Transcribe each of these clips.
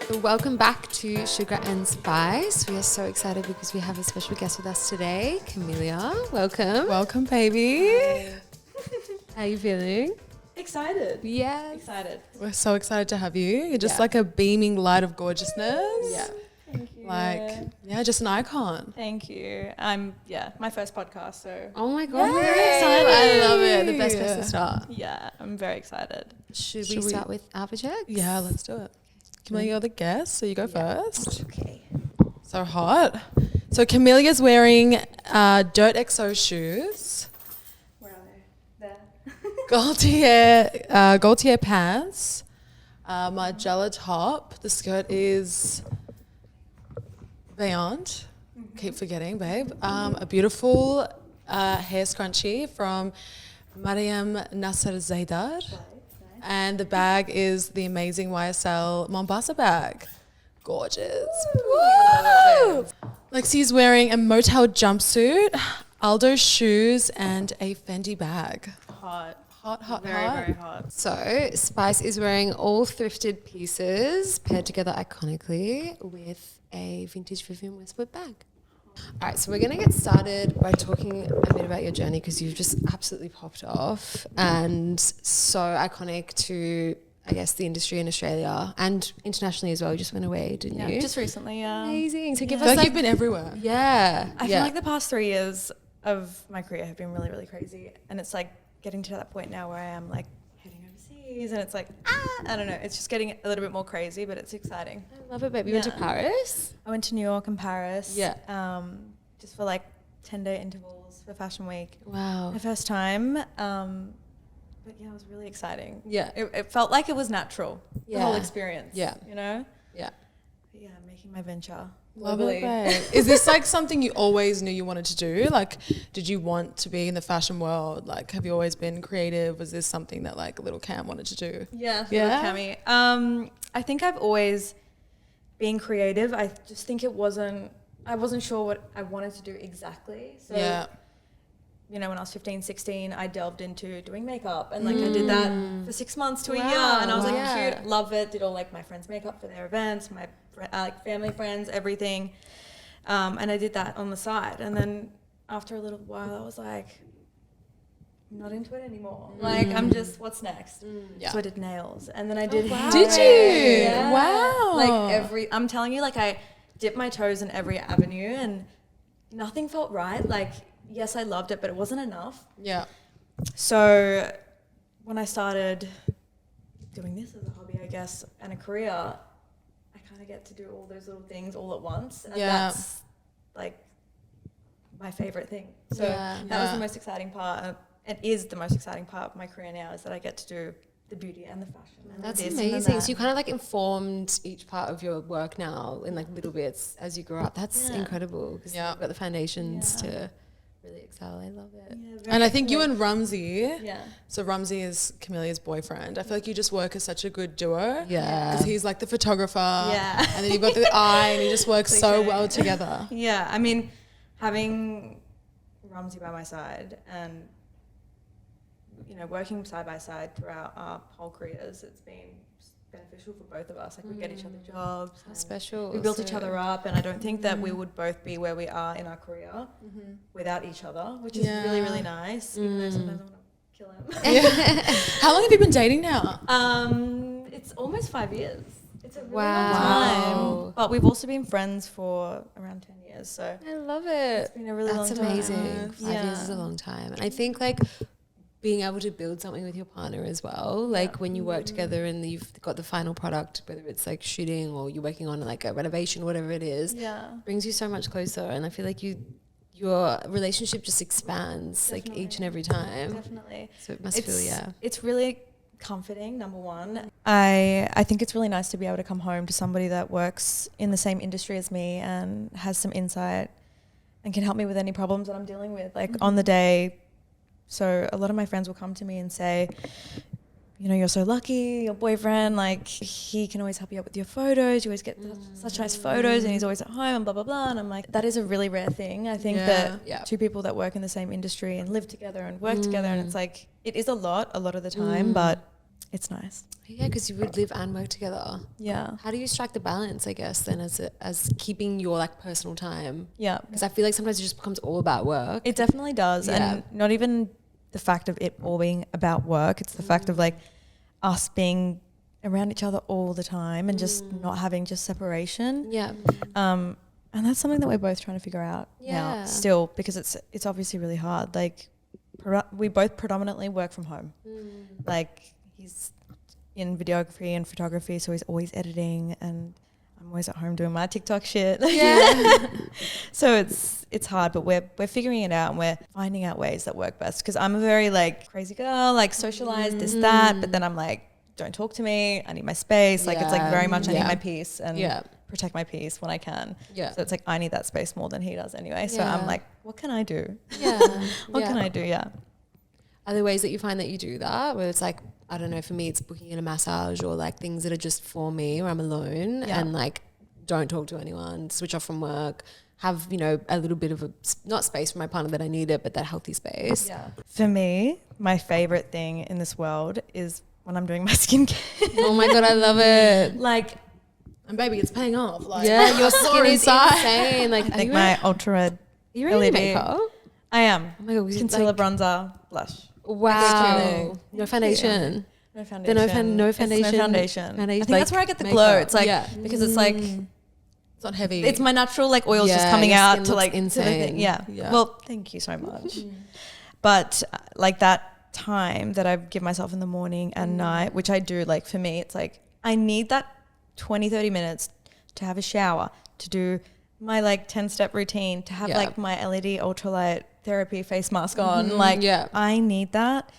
Welcome back to Sugar and Spice. We are so excited because we have a special guest with us today, Camelia. Welcome. Welcome, baby. How are you feeling? Excited. Yes. Excited. We're so excited to have you. You're just Yeah. like a beaming light of gorgeousness. Yeah. Thank you. Just an icon. Thank you. My first podcast, so Oh my God, I'm Yay. very excited. I love it. The best place to start. yeah, I'm very excited. Should we start with alpha checks? Yeah, let's do it. Camelia, you're the guest, so you go first. Okay. So hot. So Camelia's wearing Dirt XO shoes, Where are they? There. Gaultier pants, Margiela top. The skirt is beyond. Keep forgetting, babe. A beautiful hair scrunchie from Mariam Nasser Zaidar. And the bag is the amazing YSL Mombasa bag. Gorgeous. Woo! Lexi's wearing a Motel jumpsuit, Aldo shoes, and a Fendi bag. Hot. Hot. Very hot. So, Spice is wearing all thrifted pieces paired together iconically with a vintage Vivienne Westwood bag. All right, so we're going to get started by talking a bit about your journey because you've just absolutely popped off and so iconic to, I guess, the industry in Australia and internationally as well. You just went away, didn't you? Just recently, yeah. Amazing. So give I feel us like you've been everywhere. yeah. I feel like the past 3 years of my career have been really, really crazy. And it's like getting to that point now where I am like heading overseas and it's like, I don't know. It's just getting a little bit more crazy, but it's exciting. I love it, baby. You went to Paris? I went to New York and Paris. Yeah. Just for like 10-day intervals for Fashion Week. Wow. My first time. But yeah, it was really exciting. Yeah. It felt like it was natural, the whole Yeah. experience. Yeah. You know? Yeah. But yeah, making my venture. Love it, globally. babe. Is this like something you always knew you wanted to do? Like, did you want to be in the fashion world? Like, have you always been creative? Was this something that like little Cam wanted to do? Yeah, Yeah? Cami. I think I've always been creative. I just think I wasn't sure what I wanted to do exactly. So, you know, when I was 15, 16, I delved into doing makeup and like I did that for 6 months to a year and I was like, cute, love it. Did all like my friends' makeup for their events, my like family, friends, everything. And I did that on the side. And then after a little while, I was like, I'm not into it anymore. Like, I'm just, what's next? Yeah. So I did nails and then I did hair. Did you? Yeah. Wow. Like I'm telling you, like I dipped my toes in every avenue and nothing felt right. Like, yes, I loved it, but it wasn't enough. Yeah. So when I started doing this as a hobby, I guess, and a career, I kind of get to do all those little things all at once. And that's like my favorite thing. So that was the most exciting part. It is the most exciting part of my career now is that I get to do the beauty and the fashion. And That's this amazing. And So that. you kind of like informed each part of your work now in like little bits as you grew up. That's incredible because you've got the foundations to really excel. I love it. Yeah, And I think you and Rumsey, yeah. so Rumsey is Camelia's boyfriend. I feel like you just work as such a good duo. Yeah. Because he's like the photographer. Yeah. And then you've got the eye and you just work so well together. Yeah, I mean, having Rumsey by my side and, you know, working side by side throughout our whole careers, it's been beneficial for both of us. Like, we get each other jobs. How special. We built each other up, and I don't think that we would both be where we are in our career without each other, which is really, really nice, even though sometimes I want to kill him. Yeah. How long have you been dating now? It's almost 5 years. It's a really Wow. long time. But we've also been friends for around 10 years, so I love it. it's been a really That's long time. amazing. 5 years is a long time. And I think like being able to build something with your partner as well, like when you work together and you've got the final product, whether it's like shooting or you're working on like a renovation, whatever it is, brings you so much closer. And I feel like your relationship just expands like each and every time. Definitely. So it must feel, It's really comforting, number one. I think it's really nice to be able to come home to somebody that works in the same industry as me and has some insight and can help me with any problems that I'm dealing with, like on the day. So a lot of my friends will come to me and say, you know, you're so lucky, your boyfriend, like he can always help you out with your photos. You always get such nice photos and he's always at home and blah, blah, blah. And I'm like, that is a really rare thing. I think that two people that work in the same industry and live together and work together, and it's like, it is a lot of the time, but it's nice. Yeah, because you would live and work together. Yeah. How do you strike the balance, I guess, then as keeping your like personal time? Yeah. Because I feel like sometimes it just becomes all about work. It definitely does. Yeah. And not even the fact of it all being about work. It's the fact of like us being around each other all the time and just not having just separation. Yeah. And that's something that we're both trying to figure out Yeah. now still, because it's obviously really hard. Like we both predominantly work from home. Like he's in videography and photography, so he's always editing, and I'm always at home doing my TikTok shit. Yeah. So it's hard, but we're figuring it out and we're finding out ways that work best. Because I'm a very like crazy girl, like socialize this that, but then I'm like, don't talk to me. I need my space. Like it's like very much I need my peace and protect my peace when I can. Yeah. So it's like I need that space more than he does anyway. So I'm like, what can I do? Yeah. What can I do? Yeah. Are there ways that you find that you do that where it's like, I don't know, for me it's booking in a massage or like things that are just for me where I'm alone and like don't talk to anyone, switch off from work, have, you know, a little bit of a, not space for my partner that I need it, but that healthy space. Yeah. For me, my favorite thing in this world is when I'm doing my skincare. Oh my God, I love it. Like, And baby, it's paying off. Like, Yeah, your skin is inside. insane. Like, I think my ultra red. are you wearing LED. makeup? I am. Oh my God, we Concealer, like, bronzer, blush. wow. No foundation. No foundation. No foundation. It's no foundation. I think like that's where I get the makeup. glow. It's like Yeah. because it's like It's not heavy. it's my natural like oils just Yeah, coming your out skin to looks like to the thing. insane. Yeah. Yeah. Well, thank you so much. But like that time that I give myself in the morning and night, which I do, like for me, it's like I need that 20, 30 minutes to have a shower, to do my like 10-step routine, to have like my LED ultralight therapy face mask on. Like I need that.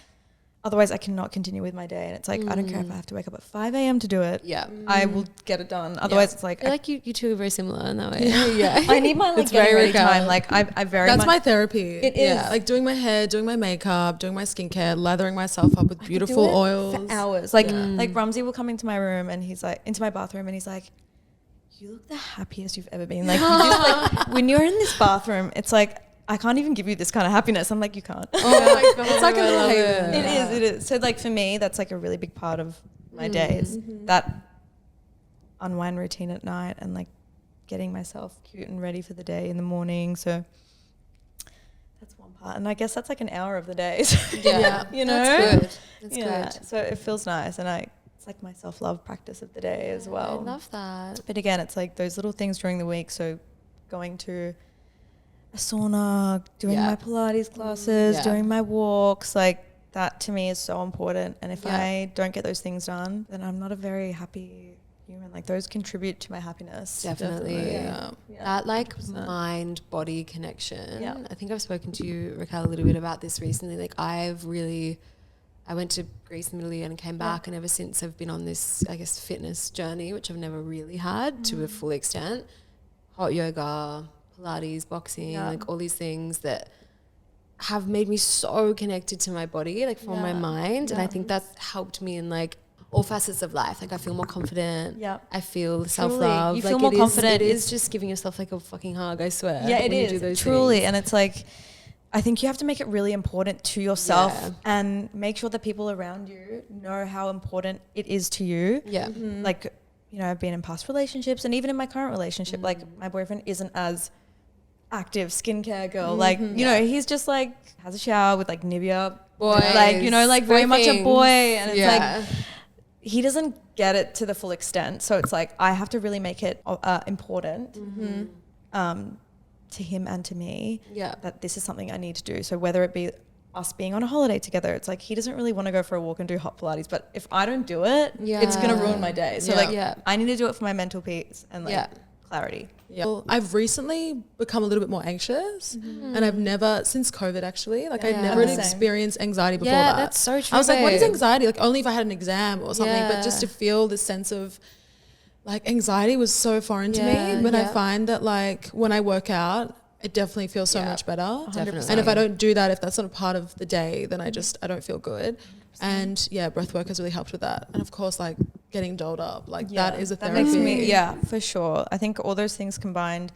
Otherwise I cannot continue with my day. And it's like, I don't care if I have to wake up at 5 a.m. to do it. Yeah. I will get it done. Otherwise it's like, I feel like you two are very similar in that way. Yeah. I need my like It's getting very ready time. workout. Like I very That's much. my therapy. It is. Yeah, like doing my hair, doing my makeup, doing my skincare, lathering myself up with I could beautiful do it oils. for hours. Like Rumsey will come into my room and he's like, into my bathroom, and he's like, you look the happiest you've ever been. Like, you just, like when you're in this bathroom, it's like, I can't even give you this kind of happiness. I'm like, you can't. Oh my God. It's like a little haven. It is. So like for me, that's like a really big part of my days. That unwind routine at night and like getting myself cute and ready for the day in the morning. So that's one part. And I guess that's like an hour of the day. Yeah. You know? That's good. That's good. So it feels nice. And it's like my self-love practice of the day as well. I love that. But again, it's like those little things during the week. So going to a sauna, doing my Pilates classes, doing my walks, like that to me is so important. And if I don't get those things done, then I'm not a very happy human. Like those contribute to my happiness. Definitely. Yeah. That like mind-body connection. Yeah. I think I've spoken to you, Raquel, a little bit about this recently. Like I went to Greece and Italy and came back, and ever since I've been on this, I guess, fitness journey, which I've never really had to a full extent. Hot yoga, Pilates, boxing, like all these things that have made me so connected to my body, like from my mind. And I think that's helped me in like all facets of life. Like I feel more confident. Yeah. I feel self-love. You like feel more confident. It is just giving yourself like a fucking hug, I swear. Yeah, it when you do is. those Truly. things. And it's like, I think you have to make it really important to yourself and make sure that people around you know how important it is to you. Yeah. Like, you know, I've been in past relationships and even in my current relationship, like my boyfriend isn't as active skincare girl. Like, you know, he's just like has a shower with like Nivea. Boys. Like, you know, like very much a boy. And it's like, he doesn't get it to the full extent. So it's like, I have to really make it important to him and to me that this is something I need to do. So whether it be us being on a holiday together, it's like he doesn't really want to go for a walk and do hot Pilates, but if I don't do it, it's going to ruin my day. So I need to do it for my mental peace and like clarity. Yeah. Well, I've recently become a little bit more anxious and I've never, since COVID actually, like I never really experienced anxiety before that. That's so true. I was like, what is anxiety? Like only if I had an exam or something, but just to feel this sense of like anxiety was so foreign to me. But I find that like when I work out, it definitely feels so much better. 100%. And if I don't do that, if that's not a part of the day, then I don't feel good. 100%. And breath work has really helped with that. And of course, like getting dolled up, like that is a therapy. Makes me, for sure. I think all those things combined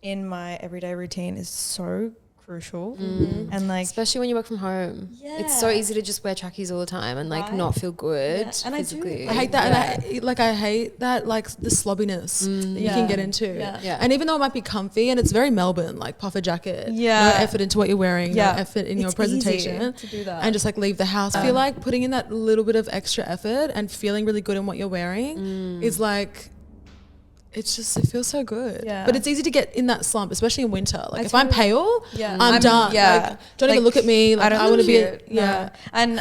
in my everyday routine is so crucial. And like, especially when you work from home. It's so easy to just wear trackies all the time and like not feel good physically. I hate that. And I hate that, like the slobbiness that you can get into. And even though it might be comfy and it's very Melbourne, like puffer jacket, no effort into what you're wearing, no effort in your presentation, to do that. and just like leave the house. I feel like putting in that little bit of extra effort and feeling really good in what you're wearing is like, it feels so good. But it's easy to get in that slump, especially in winter. Like if I'm pale, I'm done. Like, don't even look at me. Like I want to be And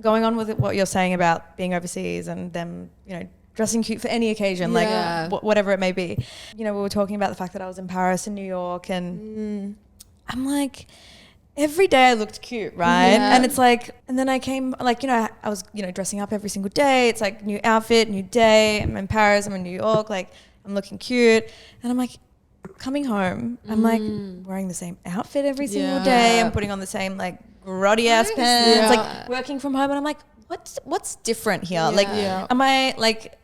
going on with what you're saying about being overseas and them, you know, dressing cute for any occasion, like whatever it may be. You know, we were talking about the fact that I was in Paris and New York, and I'm like, every day I looked cute, right? And it's like, and then I came, like, you know, I was, you know, dressing up every single day. It's like new outfit, new day. I'm in Paris, I'm in New York, like I'm looking cute. And I'm like, coming home, I'm like wearing the same outfit every single day. I'm putting on the same like grotty ass pants, like working from home. And I'm like, what's different here? Like, am I like,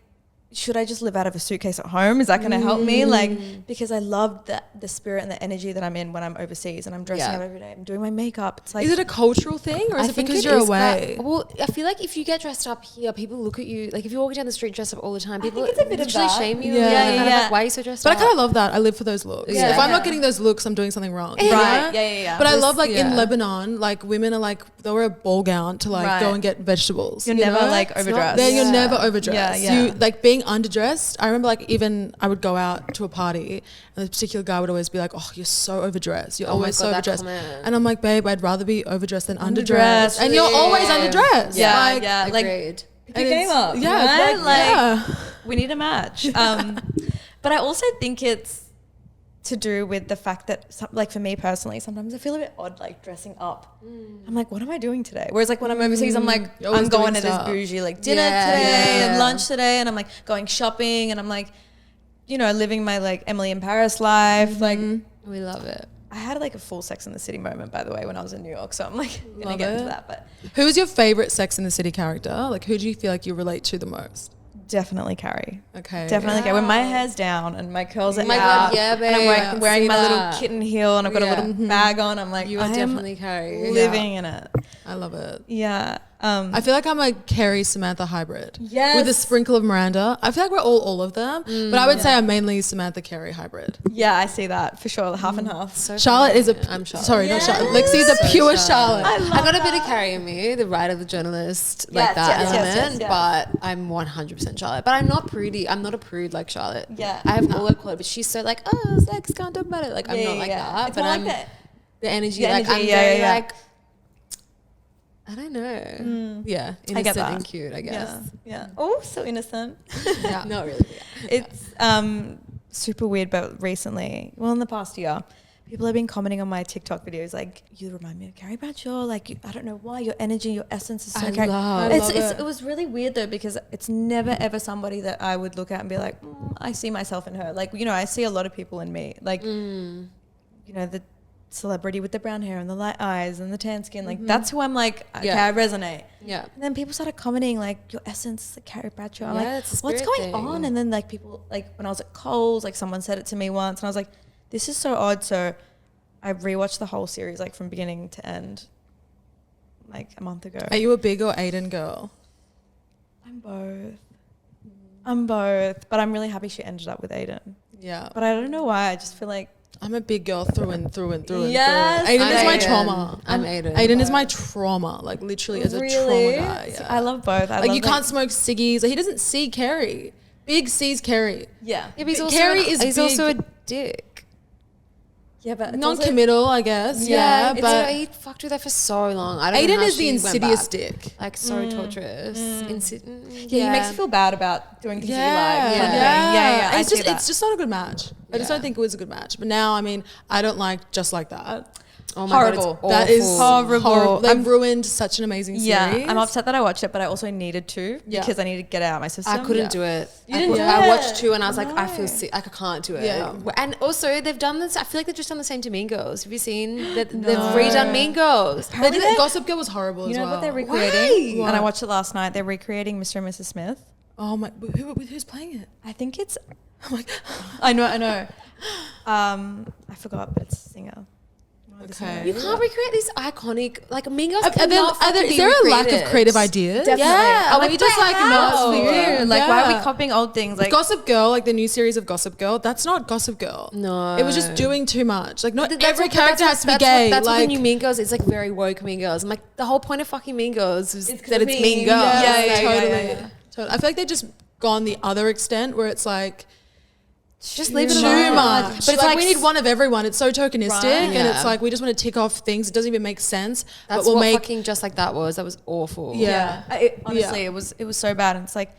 should I just live out of a suitcase at home? Is that going to help me? Like, because I love the spirit and the energy that I'm in when I'm overseas and I'm dressing up every day. I'm doing my makeup. It's like, is it a cultural thing or is it because you're away? Well, I feel like if you get dressed up here, people look at you. Like if you're walking down the street dressed up all the time, people literally shame you. Like, why are you so dressed up? But I kind of love that. I live for those looks. If I'm not getting those looks, I'm doing something wrong. Right. But I love like in Lebanon, like women are like, they'll wear a ball gown to like go and get vegetables. You're never like overdressed. You're never overdressed. You like being underdressed. I remember like even I would go out to a party and this particular guy would always be like, oh, you're so overdressed. You're always so overdressed. And I'm like, babe, I'd rather be overdressed than underdressed. And you're always underdressed. Like, agreed. Pick your game up. Yeah. Right? Like, we need a match. But I also think it's to do with the fact that, like for me personally, sometimes I feel a bit odd like dressing up. I'm like, what am I doing today? Whereas like when I'm overseas, I'm like, I'm going to this bougie like dinner today and lunch today, and I'm like going shopping, and I'm like, you know, living my like Emily in Paris life. Like, we love it. I had like a full Sex in the City moment, by the way, when I was in New York. So I'm like gonna get into that. But who is your favorite Sex in the City character? Like, who do you feel like you relate to the most? Definitely Carrie. Okay. Definitely Carrie. When my hair's down and my curls are out, God, babe, and I'm wearing my little kitten heel and I've got a little bag on, I'm like, you are definitely Carrie. Living in it. I love it. Yeah. I feel like I'm a Carrie Samantha hybrid. Yes. With a sprinkle of Miranda. I feel like we're all of them. But I would say I'm mainly Samantha Carrie hybrid. Yeah, I see that for sure. Half and half. So Charlotte funny. is a... I'm Charlotte. Sorry, not Charlotte. Lexi's a pure Charlotte. I got a bit of Carrie in me, the writer, the journalist, like that element. But I'm 100% Charlotte. But I'm not prudy. I'm not a prude like Charlotte. Yeah. I have all that quality, but she's so like, oh, sex, can't talk about it. Like, I'm not like that. It's but more I'm like the energy. The like, energy, I'm very like... I don't know. Yeah. Innocent and cute, I guess. Yeah. Oh, so innocent. Yeah. Not really. Yeah. It's super weird, but recently, well, in the past year, people have been commenting on my TikTok videos like, you remind me of Carrie Bradshaw. Like, I don't know why, your energy, your essence is so I Carrie. love It was really weird though, because it's never ever somebody that I would look at and be like, I see myself in her. Like, you know, I see a lot of people in me. Like, you know, the celebrity with the brown hair and the light eyes and the tan skin, like that's who I'm like, okay, I resonate. Yeah. And then people started commenting like, your essence is like Carrie Bradshaw. I'm like, it's a what's spirit going on? And then like people, like when I was at Coles, like someone said it to me once and I was like, this is so odd. So I rewatched the whole series like from beginning to end like a month ago. Are you a big or Aiden girl? I'm both, but I'm really happy she ended up with Aiden. Yeah. But I don't know why. I just feel like I'm a big girl through and through and through. Yes, and through. Aiden is my Aiden. trauma. I'm Aiden. Aiden is my trauma. Like literally as a trauma guy. Yeah. I love both. Like you can't smoke ciggies. Like, he doesn't see Carrie. Big sees Carrie. Yeah. Yeah, but he's also Carrie is he's big. also a dick. Yeah, but Non-committal, I guess. Yeah, but he fucked with her for so long. I don't know Aiden how is the she went insidious back. dick. Like so torturous. Yeah, he makes you feel bad about doing things Yeah, that you like. yeah. I It's see just that. it's just not a good match. I just don't think it was a good match. But now, I mean, I don't like Just Like That. Oh my god, it's Horrible. awful. That is Horrible. They've ruined such an amazing series. Yeah, I'm upset that I watched it, but I also needed to because I needed to get it out of my system. I couldn't do it. didn't I do watched it? 2 and I was like, I feel sick. Like I can't do it. Yeah. And also they've done this. I feel like they've just done the same to Mean Girls. Have you seen that? They've redone Mean Girls. They did it. Gossip Girl was horrible You as know well. what they're recreating? Why? And I watched it last night. They're recreating Mr. and Mrs. Smith. Oh my, who's playing it? I think it's. I know. I forgot, but it's a singer. Okay. You can't recreate these iconic, like Mean Girls. Is there a lack of creative ideas? Definitely. Yeah, I'm like, like, just like how? not weird. Like, why are we Yeah. copying old things? Like, Gossip Girl, like the new series of Gossip Girl, that's not Gossip Girl. No. It was just doing too much. Like, not That's every what- character has to be that's gay. What, that's what the like, new Mean Girls is, like very woke Mean Girls. I'm like, the whole point of fucking Mean Girls is It's 'cause that it's it's Mean mean. Girls. yeah, Yeah, totally. yeah. Totally. I feel like they've just gone the other extent where it's like, Just leave it too alone. much. But But it's like we need one of everyone. It's so tokenistic, Right. and Yeah. it's like we just want to tick off things. It doesn't even make sense. That's but we'll what make fucking Just Like That was. That was awful. Yeah. Honestly, Yeah. it was so bad, and it's like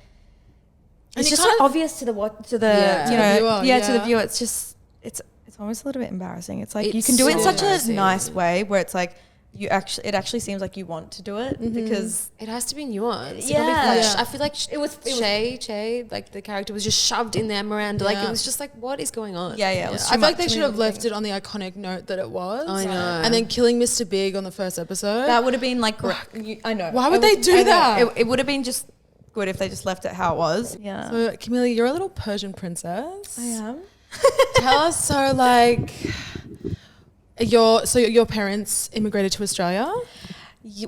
And it's you just kind so of- obvious to the Yeah. you know To the viewer, to the yeah. viewer. It's just it's almost a little bit embarrassing. It's like you It's can do it in so such a embarrassing. nice way where it's like it actually seems like you want to do it because It has to be nuanced. Yeah. Like, Yeah. I feel like it was Shay, like the character was just shoved in there. Miranda, like Yeah. it was just like, what is going on? it was I feel like they too should much have left it on the iconic note that it was. I know. And then killing Mr. Big on the first episode. that would have been like I know. Why would I they do I know. that? It would have been just good if they just left it how it was. Yeah. So, Camelia, you're a little Persian princess. I am. Tell us, so like, your parents immigrated to Australia.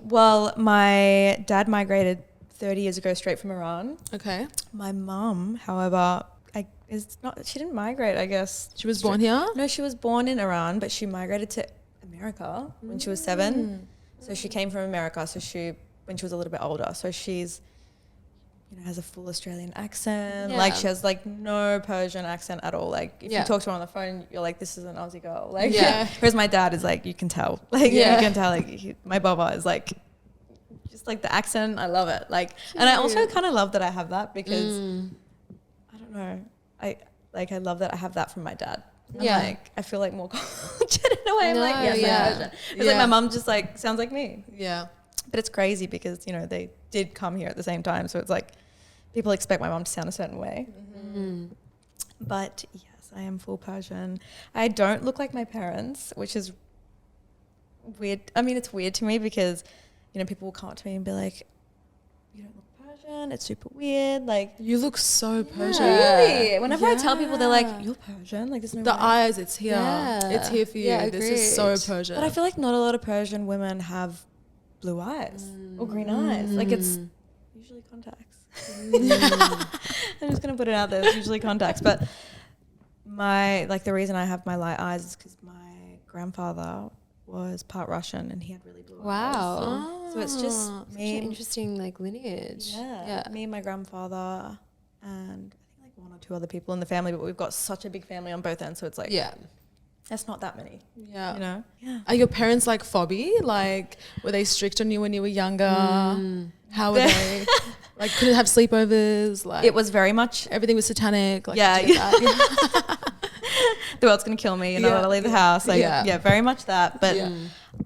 Well, my dad migrated 30 years ago straight from Iran. Okay. My mum, however, she didn't migrate, I guess. She was born here. No, she was born in Iran, but she migrated to America when she was 7. So she came from America. When she was a little bit older. So she's, has a full Australian accent. Yeah. Like she has like no Persian accent at all. Like if Yeah. you talk to her on the phone, you're like, this is an Aussie girl. Like, Yeah. Whereas my dad is like, you can tell. Like, Yeah. you can tell. Like, my baba is like, just like the accent. I love it. Like, and I also kind of love that I have that because I don't know. I love that I have that from my dad. I'm Yeah. like, I feel like more confident in a way. I'm like, No, yes, yeah. I'm Persian. It's like Yeah. my mum just like sounds like me. Yeah. But it's crazy because, they did come here at the same time. So it's like people expect my mum to sound a certain way. But yes, I am full Persian. I don't look like my parents, which is weird. I mean, it's weird to me because, people will come up to me and be like, you don't look Persian. It's super weird. Like, You look so Persian. really? Whenever I tell people, they're like, Yeah. you're Persian. Like, there's no The way. eyes, it's here. Yeah. It's here for you. Yeah, This is so agreed. Persian. But I feel like not a lot of Persian women have blue eyes or green eyes. Like it's usually contacts. I'm just gonna put it out there. It's usually contacts. But the reason I have my light eyes is because my grandfather was part Russian and he had really blue eyes. Wow. So it's just Such an me. interesting like lineage. Yeah, me and my grandfather and I think like 1 or 2 other people in the family. But we've got such a big family on both ends, so it's like Yeah. that's not that many. Yeah. Yeah. Are your parents like phobby? Like, were they strict on you when you were younger? How were they? Like, couldn't have sleepovers? Like, It was very much everything was satanic. Like, Yeah, did you get that? the world's gonna kill me. You're not Yeah. allowed to leave the house. Like, Yeah. yeah, very much that. But Yeah.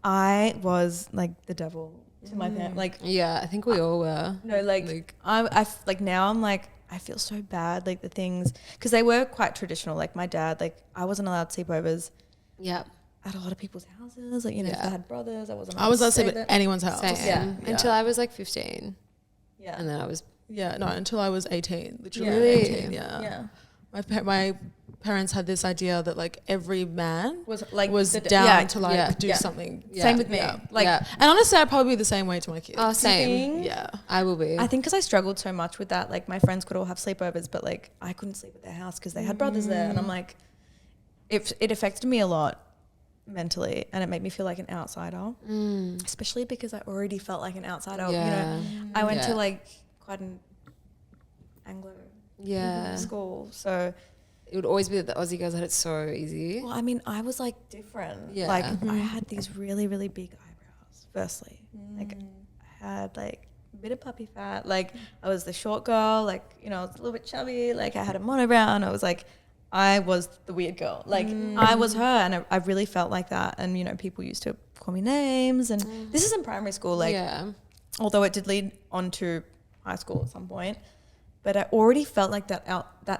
I was like the devil to my parents. Like, Yeah, I think we all were. no, like like now I'm like I feel so bad. Like the things because they were quite traditional. Like my dad, like I wasn't allowed sleepovers Yeah. at a lot of people's houses. Like if Yeah. they had brothers, I wasn't. I was allowed to stay sleep there. at anyone's house. Same. Yeah. Until I was like 15. Yeah. And then I was Yeah, no, until I was 18. Literally Yeah. Really? 18, yeah. Yeah. My parents had this idea that like every man Was like was the down yeah, to like yeah, do yeah. something. Yeah. Same with me. Yeah. Like Yeah. And honestly, I'd probably be the same way to my kids. Oh, same. thing. Yeah. I will be. I think because I struggled so much with that, like my friends could all have sleepovers, but like I couldn't sleep at their house because they had brothers there, and I'm like, it affected me a lot mentally, and it made me feel like an outsider, especially because I already felt like an outsider. Yeah. I went Yeah. to like quite an Anglo Yeah. school, so It would always be that the Aussie girls had it so easy. well, I mean, I was like different. Yeah. Like I had these really, really big eyebrows. Firstly, like I had like a bit of puppy fat. Like I was the short girl. Like I was a little bit chubby. Like I had a monobrow, and I was like, I was the weird girl. Like I was her, and I really felt like that. And people used to call me names, and this is in primary school. Like yeah. although it did lead on to high school at some point. But I already felt like that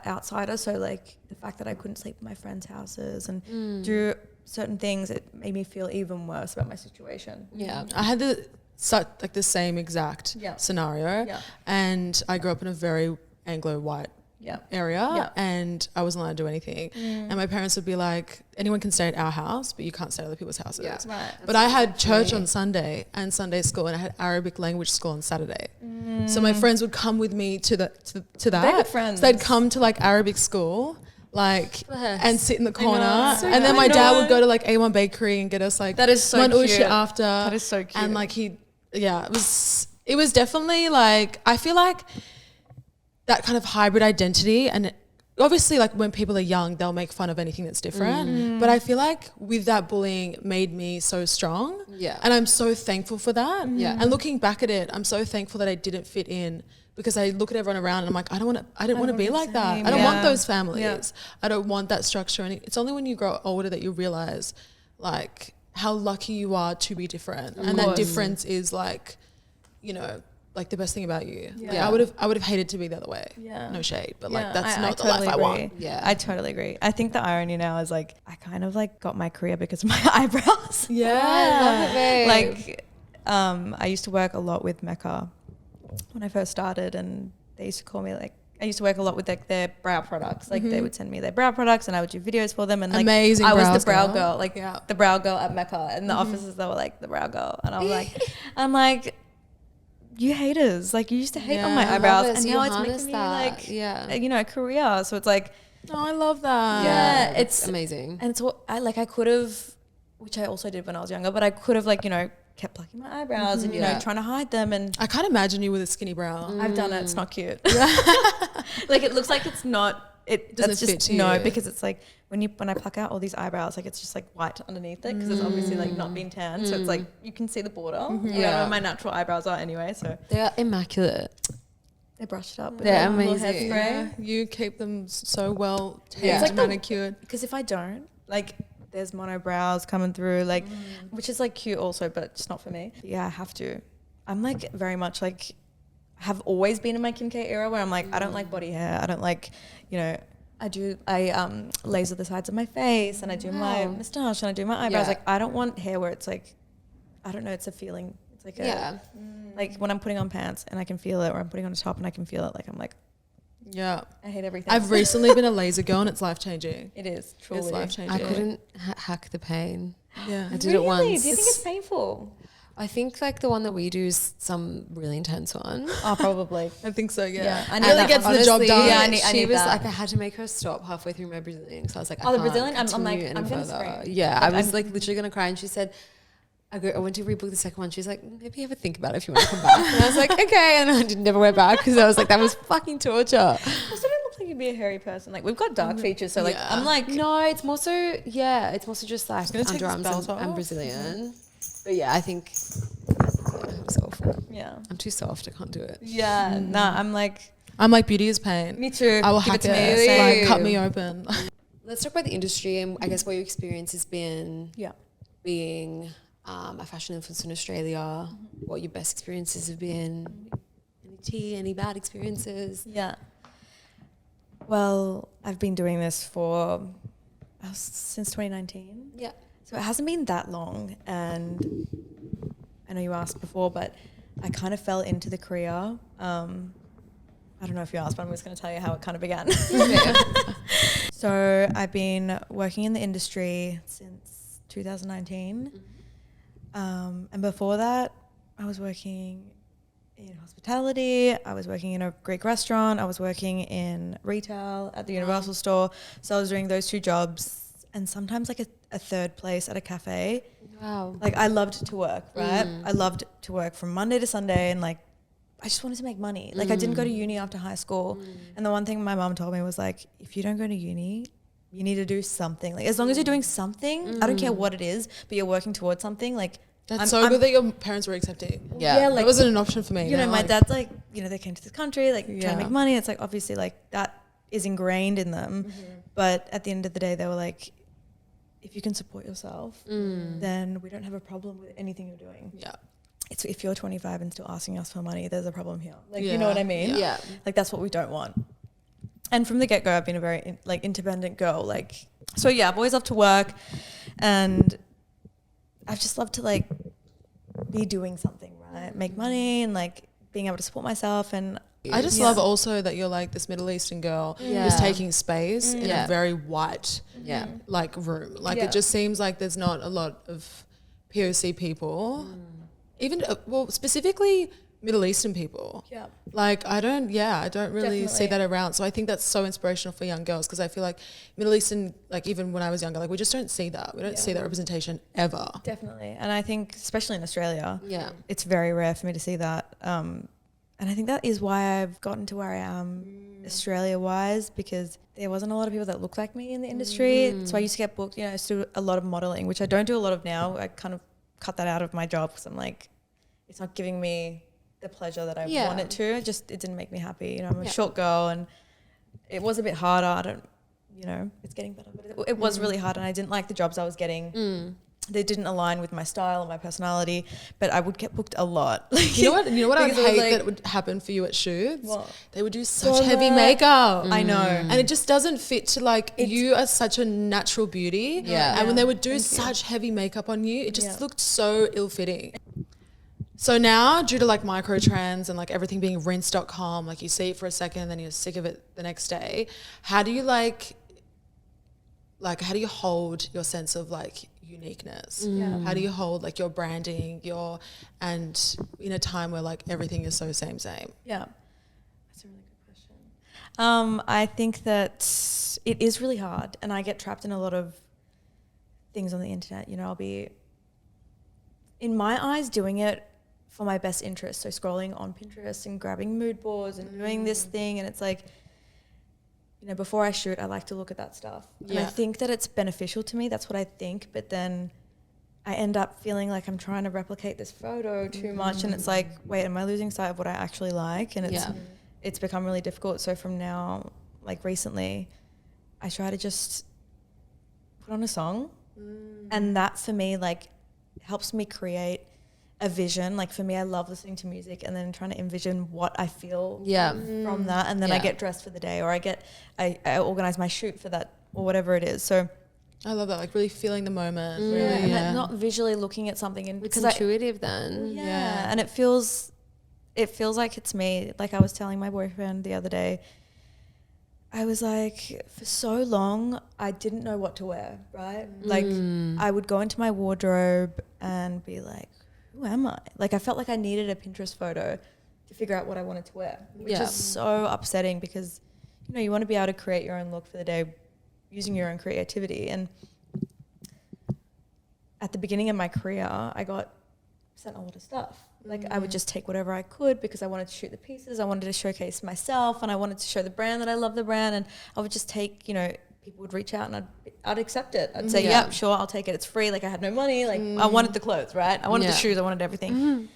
outsider. So like the fact that I couldn't sleep at my friends' houses and do certain things, it made me feel even worse about my situation. Yeah. I had the same exact Yeah. scenario, Yeah. and I grew up in a very Anglo white area and I wasn't allowed to do anything. And my parents would be like, anyone can stay at our house, but you can't stay at other people's houses. Yeah. Right. But I had church on Sunday and Sunday school, and I had Arabic language school on Saturday. So my friends would come with me to that. They're good friends. So they'd come to like Arabic school, like, and sit in the corner. So and then my cute. dad would go to like A1 Bakery and get us like That is so manouche cute. after. That is so cute. And like it was definitely like, I feel like that kind of hybrid identity, and obviously like when people are young, they'll make fun of anything that's different. But I feel like with that bullying made me so strong. Yeah. And I'm so thankful for that. Yeah. And looking back at it, I'm so thankful that I didn't fit in, because I look at everyone around and I'm like, I didn't want to be like that. I don't want those families. Yeah. I don't want that structure. And it's only when you grow older that you realize like how lucky you are to be different. And that difference is like, you know, like the best thing about you. Yeah. Like I would have hated to be the other way. Yeah. No shade, but Yeah, like that's I not the totally life I want. Yeah. I totally agree. I think the irony now is like I kind of like got my career because of my eyebrows. Yeah. I love it, babe. Like I used to work a lot with Mecca when I first started, and they used to call me like, I used to work a lot with like their brow products. Like they would send me their brow products and I would do videos for them, and like Amazing I was brows, the brow girl. girl, like the brow girl at Mecca, and the officers they were like the brow girl, and I'm like you haters, like you used to hate on my Yeah. I eyebrows, love it. and So now you it's making harness me that. like Yeah. you know, a career. So it's like Oh, I love that. Yeah, it's it's amazing. and it's what I could have, which I also did when I was younger, but I could have like, you know, kept plucking my eyebrows and, you know, Yeah. trying to hide them. And I can't imagine you with a skinny brow. I've done it. It's not cute. Like it looks like it's not, it Doesn't that's fit just, to no, you. because it's like when I pluck out all these eyebrows, like it's just like white underneath it because it's obviously like not been tanned. So it's like, you can see the border. I don't know Yeah. where my natural eyebrows are anyway. So They are immaculate. they're brushed up. With They're a little amazing. hairspray. Yeah, you keep them so well Yeah. tanned, It's like the- manicured. Because if I don't, like, there's mono brows coming through, like, which is like cute also, but it's not for me. Yeah, I have to. I'm like very much like, have always been in my Kim K era where I'm like, I don't like body hair. I don't like, you know, I laser the sides of my face and I do my moustache and I do my eyebrows. Yeah. Like, I don't want hair where it's like, I don't know, it's a feeling. It's like Yeah. like when I'm putting on pants and I can feel it, or I'm putting on a top and I can feel it. Like I'm like, Yeah. I hate everything. I've recently been a laser girl and it's life changing. It is truly. It's life changing. I couldn't hack the pain. Yeah. I did it once. Do you think it's painful? I think like the one that we do is some really intense one. Oh, probably. I think so, yeah. Yeah, I It need really that gets one. the job Honestly, done. Yeah, I she need was that. like, I had to make her stop halfway through my Brazilian because I was like, Oh, I the can't Brazilian? I'm like, continue any I'm gonna further. scream. Yeah, Like, I was I'm- like literally gonna cry, and she said, I went to rebook the second one. She's like, maybe have a think about it if you want to come back. And I was like, okay, and I never went back because I was like, that was fucking torture. Also, don't look like you'd be a hairy person. Like, we've got dark features, so like, Yeah. I'm like, No, it's more so it's more so just like gonna take this underarms belt and off. Brazilian. But yeah, I think I'm so awful. yeah, I'm too soft. I can't do it. yeah. Nah, I'm like, I'm like, beauty is pain. me too. I will Give hack it to it. me. Really? Like, cut me open. Let's talk about the industry and I guess what your experience has been Yeah. being a fashion influencer in Australia, what your best experiences have been, any tea, any bad experiences. Yeah. Well, I've been doing this since 2019. Yeah. So it hasn't been that long, and I know you asked before, but I kind of fell into the career. I don't know if you asked, but I'm just going to tell you how it kind of began. So I've been working in the industry since 2019. And before that, I was working in hospitality. I was working in a Greek restaurant. I was working in retail at the Universal store. So I was doing those two jobs and sometimes like a third place at a cafe. Wow. Like I loved to work, right? I loved to work from Monday to Sunday, and like I just wanted to make money. Like I didn't go to uni after high school. And the one thing my mom told me was like, if you don't go to uni, you need to do something. Like as long as you're doing something, I don't care what it is, but you're working towards something. Like That's so good that your parents were accepting. Yeah. like It wasn't an option for me. you know, They're my like, dad's like, you know, they came to this country, like trying Yeah. to make money. It's like obviously like that is ingrained in them. But at the end of the day, they were like, if you can support yourself, then we don't have a problem with anything you're doing. Yeah. It's if you're 25 and still asking us for money, there's a problem here. Like, you know Yeah. what I mean? Yeah. Like that's what we don't want. And from the get-go, I've been a very independent girl. Like, so yeah, I've always loved to work, and I've just loved to be doing something, right? Make money and being able to support myself. And I just love also that you're like this Middle Eastern girl who's taking space in a very white like room. Like it just seems like there's not a lot of POC people, even well specifically Middle Eastern people. Yeah. Like I don't really see that around. So I think that's so inspirational for young girls because I feel like Middle Eastern, like even when I was younger, like we just don't see that. We don't see that representation ever. Definitely. And I think especially in Australia, it's very rare for me to see that. And I think that is why I've gotten to where I am Australia-wise, because there wasn't a lot of people that looked like me in the industry. So I used to get booked, I used to do a lot of modelling, which I don't do a lot of now. I kind of cut that out of my job because I'm like, it's not giving me the pleasure that I want it to. It didn't make me happy. I'm a short girl and it was a bit harder. It's getting better, but it was really hard and I didn't like the jobs I was getting. They didn't align with my style and my personality, but I would get booked a lot. You know what I would hate that would happen for you at shoots? What? They would do such heavy makeup. I know. And it just doesn't fit to like, you are such a natural beauty. Yeah. And when they would do such heavy makeup on you, it just looked so ill-fitting. So now, due to like micro trends and like everything being rinse.com, like you see it for a second and then you're sick of it the next day, how do you how do you hold your sense of like uniqueness? How do you hold like your branding, and in a time where like everything is so same? Yeah, that's a really good question. I think that it is really hard and I get trapped in a lot of things on the internet. I'll be, in my eyes, doing it for my best interest. So scrolling on Pinterest and grabbing mood boards and doing this thing. And it's like, before I shoot, I like to look at that stuff. And I think that it's beneficial to me. That's what I think. But then I end up feeling like I'm trying to replicate this photo too much. And it's like, wait, am I losing sight of what I actually like? And it's become really difficult. So from now, like recently, I try to just put on a song. And that for me, like, helps me create a vision. Like for me, I love listening to music and then trying to envision what I feel from that, and then I get dressed for the day, or I organize my shoot for that, or whatever it is. So I love that, like really feeling the moment. And not visually looking at something, and it's intuitive then. And it feels like it's me. Like I was telling my boyfriend the other day, I was like, for so long I didn't know what to wear, right? Like I would go into my wardrobe and be like, who am I? Like I felt like I needed a Pinterest photo to figure out what I wanted to wear, which is so upsetting because, you want to be able to create your own look for the day using your own creativity. And at the beginning of my career, I got sent a lot of stuff. Like I would just take whatever I could because I wanted to shoot the pieces. I wanted to showcase myself and I wanted to show the brand that I love the brand. And I would just take, people would reach out and I'd accept it. I'd say, yeah, sure, I'll take it. It's free. Like I had no money. Like I wanted the clothes, right? I wanted the shoes. I wanted everything.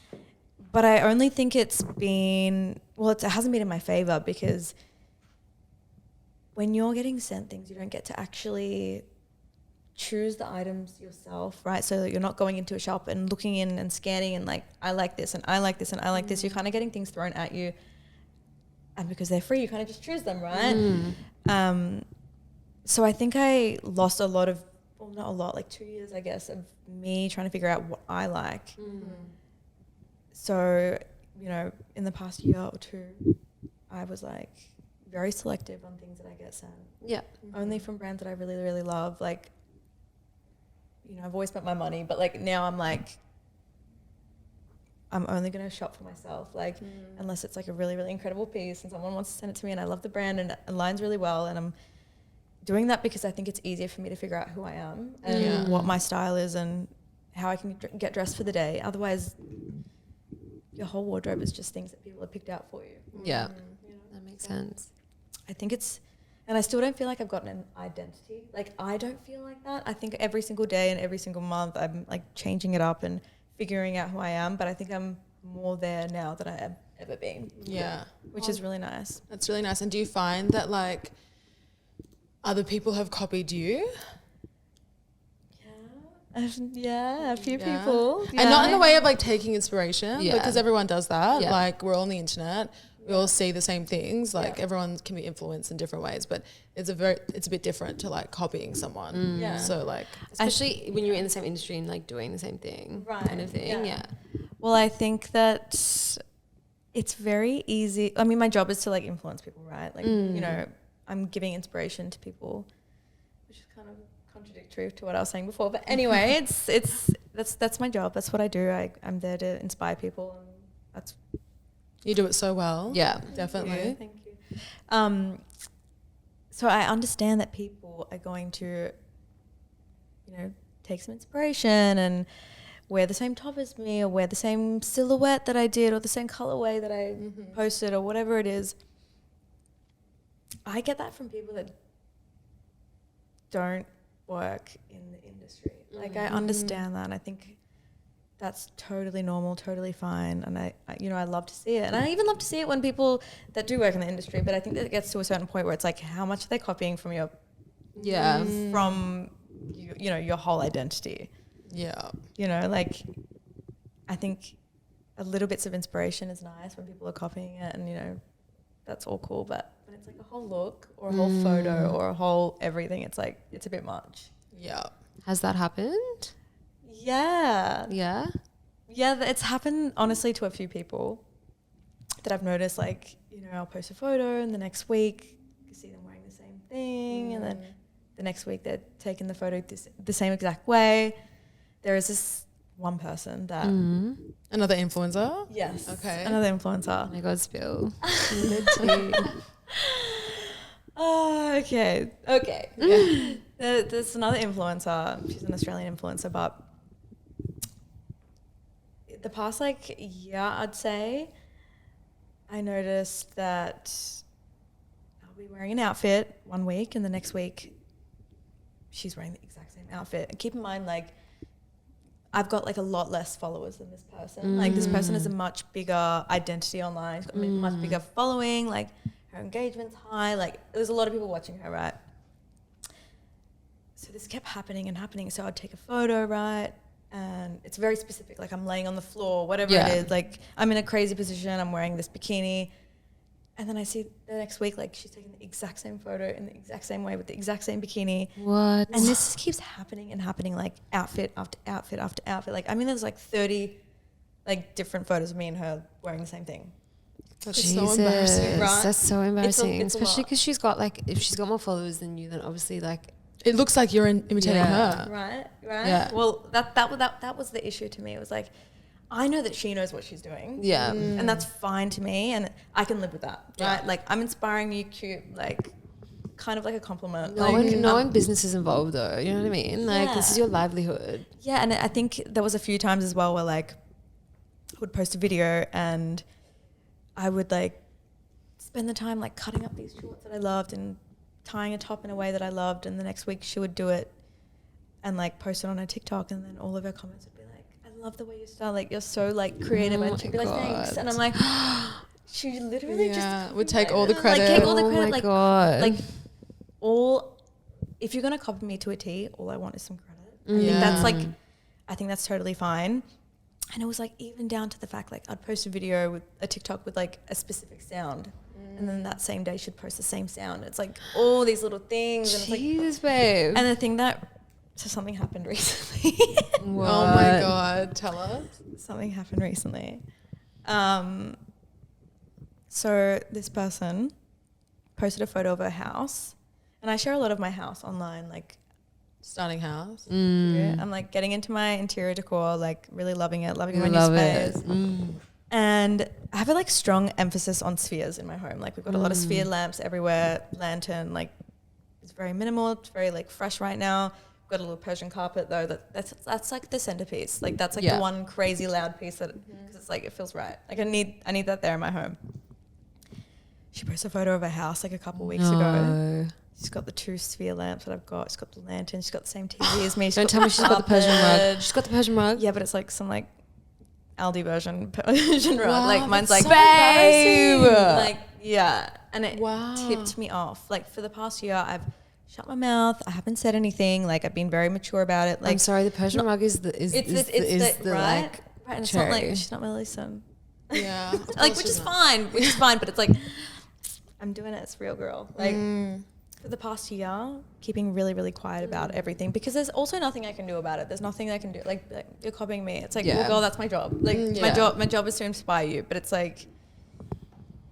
But I only think it's been, it hasn't been in my favor because when you're getting sent things, you don't get to actually choose the items yourself, right? So that you're not going into a shop and looking in and scanning and like, I like this and I like this and I like this. You're kind of getting things thrown at you. And because they're free, you kind of just choose them, right? So I think I lost a lot of, not a lot, like 2 years, I guess, of me trying to figure out what I like. So, in the past year or two, I was like very selective on things that I get sent. Yeah. Only from brands that I really, really love. Like, I've always spent my money, but like now I'm like, I'm only going to shop for myself. Like, unless it's like a really, really incredible piece and someone wants to send it to me and I love the brand and it aligns really well, and I'm doing that because I think it's easier for me to figure out who I am and what my style is and how I can get dressed for the day. Otherwise, your whole wardrobe is just things that people have picked out for you. Yeah, that makes sense. I think and I still don't feel like I've gotten an identity. Like I don't feel like that. I think every single day and every single month I'm like changing it up and figuring out who I am. But I think I'm more there now than I have ever been. Yeah, which is really nice. That's really nice. And do you find that like other people have copied you? Yeah, a few people. Yeah. And not in the way of like taking inspiration, because everyone does that. Yeah. Like we're all on the internet. We all see the same things. Like everyone can be influenced in different ways, but it's a bit different to like copying someone. Yeah. So like, especially when you're in the same industry and like doing the same thing, kind of thing. Yeah. Well, I think that it's very easy. I mean, my job is to like influence people, right? Like, you know, I'm giving inspiration to people, which is kind of contradictory to what I was saying before. But anyway, that's my job. That's what I do. I'm there to inspire people, and that's. You do it so well. Yeah, definitely. Thank you. So I understand that people are going to, you know, take some inspiration and wear the same top as me, or wear the same silhouette that I did, or the same colorway that I posted, or whatever it is. I get that from people that don't work in the industry. Like, I understand that, and I think that's totally normal, totally fine. And I you know, I love to see it. And I even love to see it when people that do work in the industry, but I think that it gets to a certain point where it's like, how much are they copying from your, from you know, your whole identity? Yeah. You know, like, I think a little bits of inspiration is nice when people are copying it, and, you know, that's all cool. But when it's like a whole look or a whole photo or a whole everything, it's like, it's a bit much. Yeah. Has that happened? Yeah. Yeah. Yeah, it's happened, honestly, to a few people that I've noticed. Like, you know, I'll post a photo, and the next week you see them wearing the same thing, and then the next week they're taking the photo the same exact way. There is this one person that... Another influencer? Yes. Okay. Another influencer. Oh my God, spill. Oh, okay. Okay. Yeah. There's another influencer. She's an Australian influencer, but the past, like, year, I'd say, I noticed that I'll be wearing an outfit one week, and the next week she's wearing the exact same outfit. And keep in mind, like, I've got like a lot less followers than this person. Like, this person has a much bigger identity online. She's got a much bigger following. Like, her engagement's high. Like, there's a lot of people watching her, right? So this kept happening and happening. So I'd take a photo, right? And it's very specific. Like, I'm laying on the floor, whatever it is. Like, I'm in a crazy position. I'm wearing this bikini. And then I see the next week, like, she's taking the exact same photo in the exact same way with the exact same bikini. What? And this keeps happening and happening, like, outfit after outfit after outfit. Like, I mean, there's like 30 like different photos of me and her wearing the same thing. That's so embarrassing. Right? That's so embarrassing, It's a especially lot. because she's got, like, if she's got more followers than you, then obviously, like, It looks like you're imitating her. Right. Yeah. Well, that was the issue to me. It was like, I know that she knows what she's doing. yeah. And that's fine to me, and I can live with that, right? Yeah. Like, I'm inspiring you, cute, like, kind of like a compliment. No, Like, one business is involved, though. You know what I mean? Like, this is Yeah. your livelihood. yeah, and I think there was a few times as well where, like, I would post a video and I would, like, spend the time, like, cutting up these shorts that I loved and tying a top in a way that I loved, and the next week she would do it and, like, post it on her TikTok, and then all of her comments would be like, I love the way you style, like, you're so, like, creative. Oh And she'd be like, my thanks. God. And I'm like, she literally just would take all the like, credit. take all the Oh credit. my Like, God. like, if you're gonna copy me to a T, all I want is some credit. I think Yeah. that's, like, I think that's totally fine. And it was, like, even down to the fact, like, I'd post a video with a TikTok with, like, a specific sound, and then that same day she'd post the same sound. It's like all these little things, and it's like, Jesus, babe. and the thing that, so something happened recently. What? Oh my God. Tell us. Something happened recently. So this person posted a photo of her house, and I share a lot of my house online, like, Stunning house. yeah, I'm, like, getting into my interior decor, like, really loving it, loving my new Love space. it. And I have a, like, strong emphasis on spheres in my home. Like, we've got a lot of sphere lamps everywhere, lantern, like, it's very minimal. It's very, like, fresh right now. We've got a little Persian carpet, though. That's like the centerpiece. Like, that's, like, Yeah. the one crazy loud piece that, because it's like, it feels right. Like, I need that there in my home. She posted a photo of her house, like, a couple weeks ago. No. She's got the 2 sphere lamps that I've got. She's got the lantern. She's got the same TV as me. She's Don't tell me she's got the Persian rug. She's got the Persian rug. Yeah, but it's like some, like, Aldi version Persian rug. Wow, Like, mine's that's like, so embarrassing. like, yeah. And it Wow. tipped me off. Like, for the past year, I've shut my mouth. I haven't said anything. Like, I've been very mature about it. Like, I'm sorry, the Persian rug is the right? like Right, and it's not like, cherry. she's not my listen. Yeah. of Like, course which she's is not. fine, but it's like, I'm doing it. It's real, girl. Like, for the past year, keeping really, really quiet about everything, because there's also nothing I can do about it. There's nothing I can do. Like you're copying me. It's like, Yeah. well, girl, that's my job. Like, Yeah. my job is to inspire you. But it's like,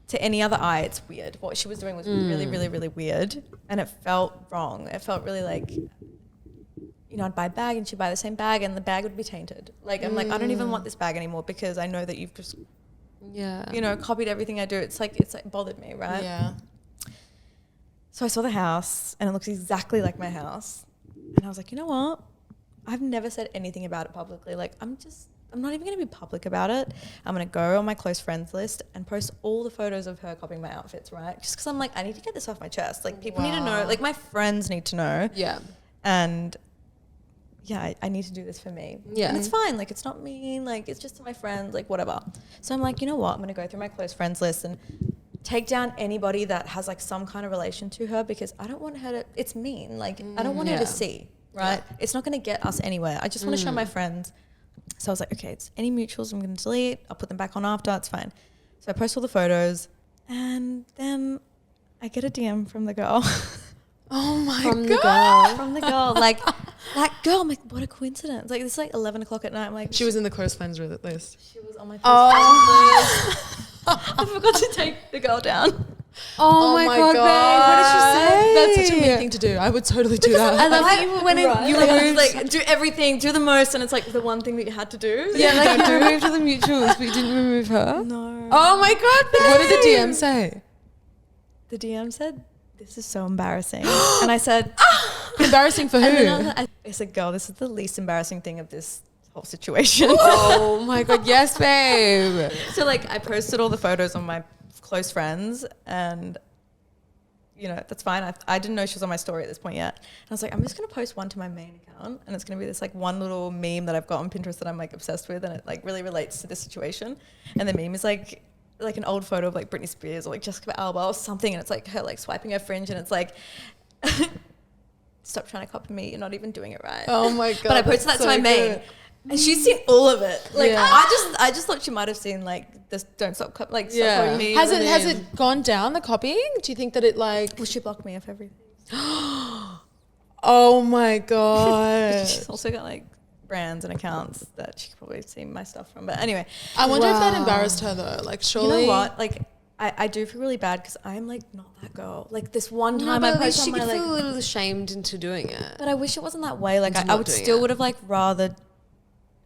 to any other eye, it's weird. What she was doing was really, really, really weird. And it felt wrong. It felt really like, you know, I'd buy a bag and she'd buy the same bag and the bag would be tainted. Like, I'm like, I don't even want this bag anymore because I know that you've just, you know, copied everything I do. It's like bothered me, right? Yeah. So I saw the house and it looks exactly like my house. And I was like, you know what? I've never said anything about it publicly. Like, I'm not even going to be public about it. I'm going to go on my close friends list and post all the photos of her copying my outfits, right? Just because I'm like, I need to get this off my chest. Like, people need to know. Like, my friends need to know. Yeah. And yeah, I need to do this for me. Yeah. And it's fine. Like, it's not mean. Like, it's just to my friends, like, whatever. So I'm like, you know what? I'm going to go through my close friends list and take down anybody that has like some kind of relation to her, because I don't want her to, it's mean. Like, I don't want her to see, right? Yeah. It's not going to get us anywhere. I just want to show my friends. So I was like, okay, it's any mutuals I'm going to delete. I'll put them back on after. It's fine. So I post all the photos and then I get a DM from the girl. Oh my From God. From the girl. Like, that girl, I'm like, what a coincidence. Like, it's like 11 o'clock at night. I'm like, She was in the close friends list. she was on my Facebook list. I forgot to take the girl down. Oh my God, babe. What did she say? That's such a mean thing to do. I would totally do that. I love you when Right. you remove, like, do everything, do the most, and it's like the one thing that you had to do. Yeah, like you removed the mutuals, but you didn't remove her. No. Oh my God, babe. What did the DM say? The DM said, this is so embarrassing. And I said, Embarrassing for and who? then I said, girl, this is the least embarrassing thing of this whole situation. Oh my God, yes, babe. So like, I posted all the photos on my close friends, and you know, that's fine. I didn't know she was on my story at this point yet. And I was like, I'm just going to post one to my main account, and it's going to be this like one little meme that I've got on Pinterest that I'm like obsessed with, and it like really relates to this situation. And the meme is like an old photo of like Britney Spears or like Jessica Alba or something, and it's like her like swiping her fringe, and it's like, stop trying to copy me, you're not even doing it right. Oh my God. But I posted that to my main, and she's seen all of it. Like, Yeah. I just thought she might have seen like this "Don't Stop Stop Copying Me." Has it gone down, the copying? Do you think that it like? Well, she blocked me off everything. Oh my God. She's also got like brands and accounts that she could probably see my stuff from. But anyway, I wonder if that Wow. embarrassed her though. Like, you surely. know what? Like, I do feel really bad because I'm like not that girl. Like, this one No, time but I at least posted she on my could like, feel a little ashamed into doing it. but I wish it wasn't that way. Like, Into I not would doing still it. would have like rather,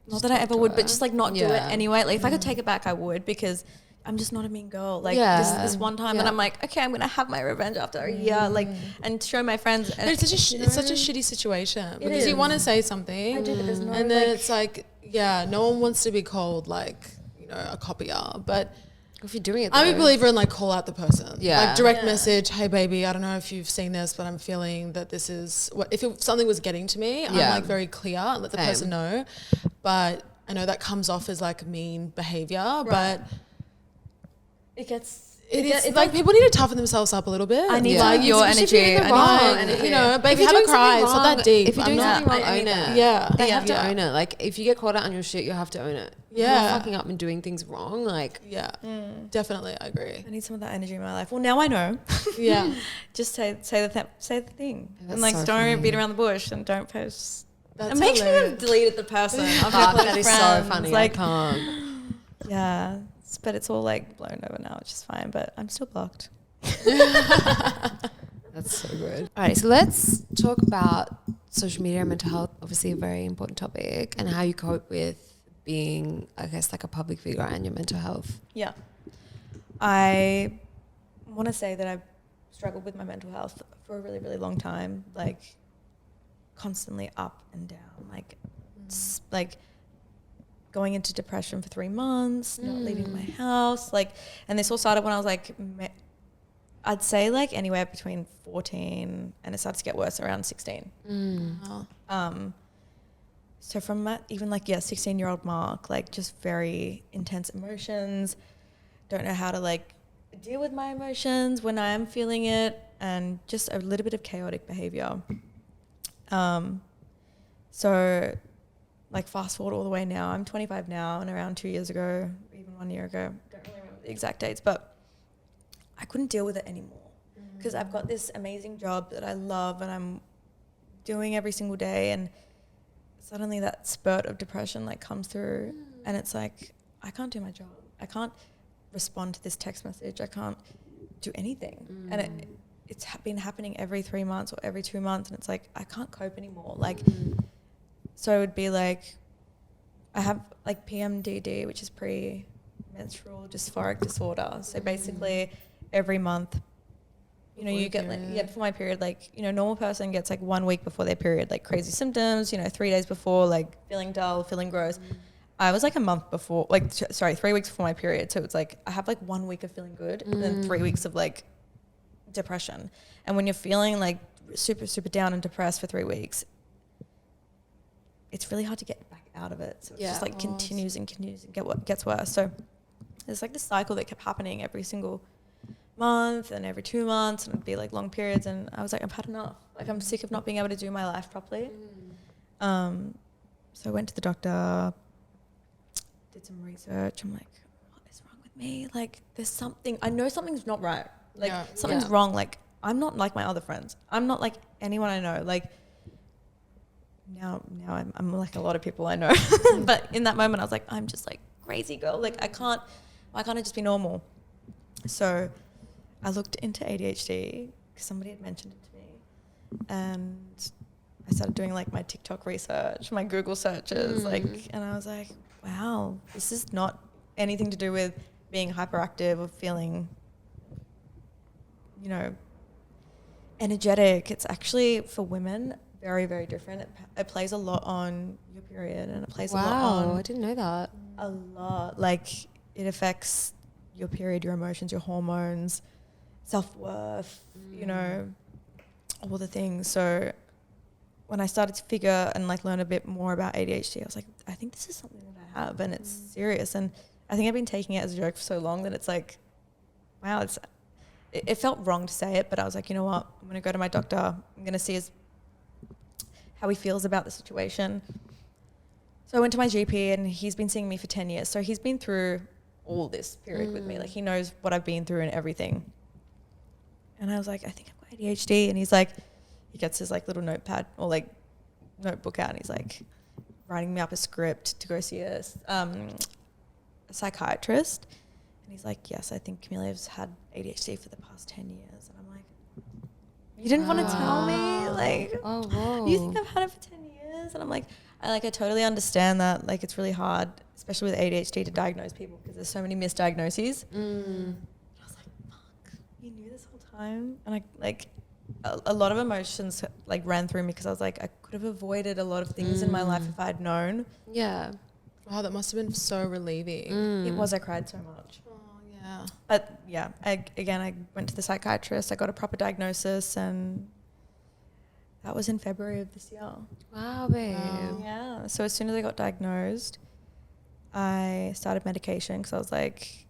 not that I ever would, but just like not do it Yeah. anyway. Like, if I could take it back, I would, because I'm just not a mean girl. Like, Yeah. this one time, Yeah. and I'm like, okay, I'm gonna have my revenge after a year, like, and show my friends. And It's such a shitty situation because you is. want to say something, I do, but there's no, and then like- it's like, yeah, no one wants to be called like, you know, a copier. But If you're doing it, I'm a though. believer in like call out the person. Yeah. Like direct Yeah. message, hey baby, I don't know if you've seen this, but I'm feeling that this is what if something was getting to me, I'm Yeah. like very clear and let the Same. person know. But I know that comes off as like mean behavior, but it gets. it's like people need to toughen themselves up a little bit. I need Yeah. like your Especially if energy. you're doing I it need wrong. your Like, energy. you know, If baby, you're have a doing cry. something It's not that wrong, deep. if you're doing I'm not- something wrong, I own need that. it. Yeah. They have to Yeah. own it. Like, if you get caught out on your shit, you have to own it. If Yeah. you're fucking up and doing things wrong, like, Yeah, definitely, I agree. I need some of that energy in my life. Well, now I know. Yeah, Just say the thing, That's and like so don't funny. beat around the bush, and don't post. that's It makes me hilarious. have deleted the person. Of fuck, my that is friends. so funny. Like, I can't. yeah, but it's all like blown over now, which is fine. But I'm still blocked. That's so good. All right, so let's talk about social media and mental health. Obviously, a very important topic, and how you cope with being, I guess, like a public figure and your mental health. Yeah, I want to say that I've struggled with my mental health for a really, really long time. Like, constantly up and down. Like, like going into depression for 3 months, not leaving my house. Like, and this all started when I was like, I'd say like anywhere between 14, and it started to get worse around 16. Oh. So from that, even like, 16-year-old mark, like just very intense emotions, don't know how to like deal with my emotions when I am feeling it, and just a little bit of chaotic behavior. So like fast forward all the way now, I'm 25 now, and around 2 years ago, even 1 year ago, don't really remember the exact dates, but I couldn't deal with it anymore, because I've got this amazing job that I love and I'm doing every single day, and suddenly that spurt of depression like comes through, and it's like, I can't do my job. I can't respond to this text message. I can't do anything. And it's been happening every 3 months or every 2 months. And it's like, I can't cope anymore. Like, so it would be like, I have like PMDD, which is premenstrual dysphoric disorder. So basically every month, you know, you get like, before my period, like, you know, normal person gets like 1 week before their period, like crazy symptoms, you know, 3 days before, like feeling dull, feeling gross. I was like a month before, like, 3 weeks before my period. So it's like, I have like 1 week of feeling good and then 3 weeks of like depression. And when you're feeling like super, super down and depressed for 3 weeks, it's really hard to get back out of it. So it's just like continues and gets worse. So there's like this cycle that kept happening every single month and every 2 months, and it'd be like long periods. And I was like, I've had enough. Like, I'm sick of not being able to do my life properly. So I went to the doctor, did some research. I'm like, what is wrong with me? Like, there's something, I know something's not right. Like, something's wrong. Like, I'm not like my other friends. I'm not like anyone I know. Like, now I'm like a lot of people I know. But in that moment, I was like, I'm just like crazy girl. Like, why can't I just be normal? So I looked into ADHD because somebody had mentioned it to me. And I started doing like my TikTok research, my Google searches, and I was like, wow, this is not anything to do with being hyperactive or feeling, you know, energetic. It's actually, for women, very, very different. It plays a lot on your period, and it plays a lot on... Wow, I didn't know that. A lot. Like, it affects your period, your emotions, your hormones, self-worth, you know, all the things. So when I started to figure and like learn a bit more about ADHD, I was like, I think this is something that I have, and it's serious. And I think I've been taking it as a joke for so long that it's like, wow, it felt wrong to say it, but I was like, you know what, I'm going to go to my doctor. I'm going to see how he feels about the situation. So I went to my GP, and he's been seeing me for 10 years. So he's been through all this period with me. Like, he knows what I've been through and everything. And I was like, I think I've got ADHD. And he's like, he gets his like little notepad or like notebook out, and he's like writing me up a script to go see a psychiatrist. And he's like, yes, I think Camelia's had ADHD for the past 10 years. And I'm like, you didn't want to tell me? Like, you think I've had it for 10 years? And I'm like, I totally understand that. Like, it's really hard, especially with ADHD, to diagnose people because there's so many misdiagnoses. And I was like, fuck, you knew this whole time? And I like, a lot of emotions like ran through me because I was like, I could have avoided a lot of things in my life if I'd known. Yeah. Oh, that must have been so relieving. It was. I cried so much. Oh, yeah. But yeah, I went to the psychiatrist. I got a proper diagnosis, and that was in February of this year. Wow, babe. Wow. Yeah. So as soon as I got diagnosed, I started medication because I was like,